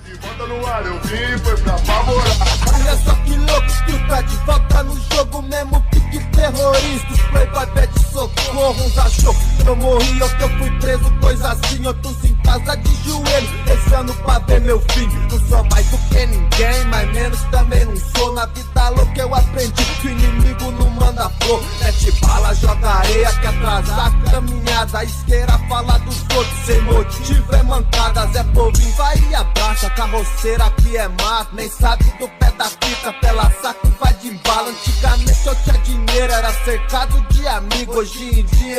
De volta no ar, eu vim, foi pra favorar. Olha só que louco, tu tá de volta no jogo mesmo, pique terrorista. Os playboy pede socorro, uns achou que eu morri ou que eu fui preso, coisa assim. Outros em casa de joelho, rezando pra ver meu filho. Não sou mais do que ninguém, mas menos também não sou. Na vida louca eu aprendi que o inimigo não manda flor. Mete bala, joga areia, que atrasar a caminhada. A isqueira fala dos outros, sem motivo é mancada. Zé Povinho vai e abraça, carroceira aqui é mato. Nem sabe do pé da fita, pela saco vai de bala. Antigamente eu tinha dinheiro, era cercado de amigos. Hoje em dia